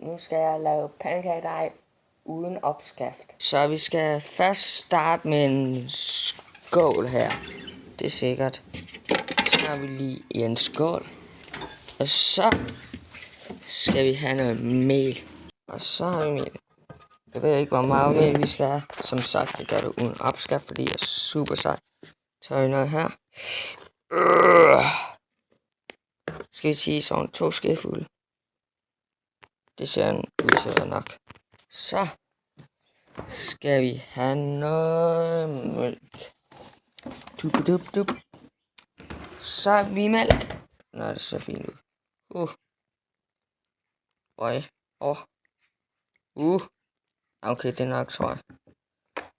Nu skal jeg lave pandekagedej uden opskrift. Så vi skal først starte med en skål her. Det er sikkert. Så har vi lige en skål. Og så skal vi have noget mel. Og så har vi mel. Jeg ved ikke, hvor meget mel vi skal have. Som sagt, jeg gør det uden opskrift, fordi jeg er super sej. Så har vi noget her. Skal vi sige sådan 2 skefulde. Det ser ud til at være nok. Så skal vi have noget mælk. Dup. Så har vi mælk. Nå, det ser fint ud. Okay, det er nok, tror jeg.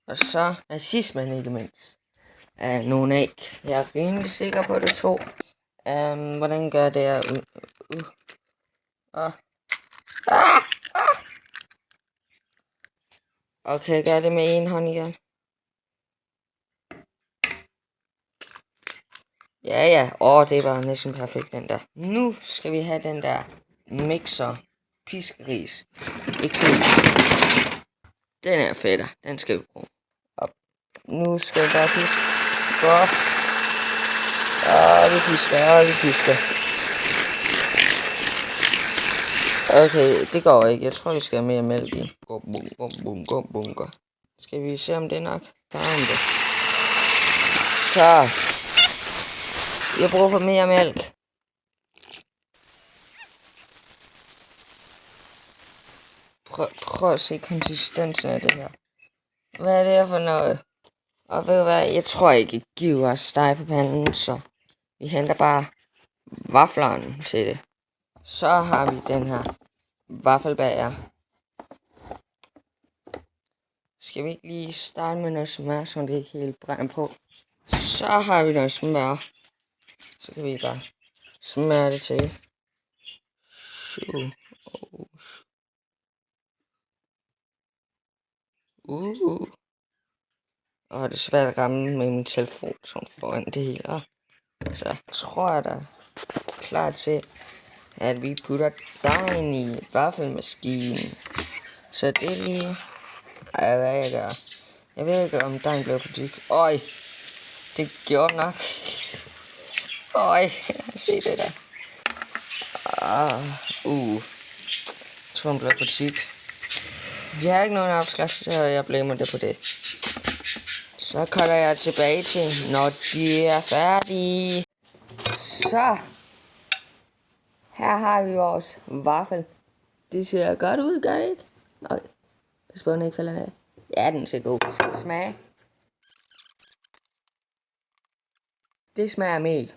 Og så er sidst, men ikke mindst, nogle æg. Jeg er rimelig sikker på det 2. Hvordan gør det her ud? Okay, gør det med en hånd igen. Ja. Det var næsten perfekt, den der. Nu skal vi have den der mixer piskeris. Ikke fint. Den er fedter. Den skal vi bruge. Og nu skal vi bare piske. Godt. Vi pisker. Okay, det går ikke. Jeg tror, vi skal have mere mælk i. Bunker. Skal vi se, om det er nok? Der er det. Så. Jeg bruger for mere mælk. Prøv at se konsistensen af det her. Hvad er det her for noget? Og ved du hvad, jeg tror ikke, jeg giver os steg på panden, så vi henter bare vaflerne til det. Så har vi den her vaffelbager. Skal vi ikke lige starte med noget smør, så det ikke helt brænder på? Så har vi noget smør. Så kan vi bare smøre det til. Det er svært at ramme med min telefon sådan foran det hele. Så tror jeg da klar til, at vi putter dejen i vaffelmaskinen. Så det er lige... hvad jeg gør. Jeg ved ikke, om dejen blev for tyk. Det gjorde nok. Se det der. Jeg tror, den blev for tyk. Vi har ikke nogen opskrift, så jeg blamer det på det. Så kolder jeg tilbage til, når de er færdige. Så. Her har vi vores vaffel. Det ser godt ud, gør det ikke? Pas på, den ikke falder ned. Ja, den ser god. Det skal smage. Det smager af mel.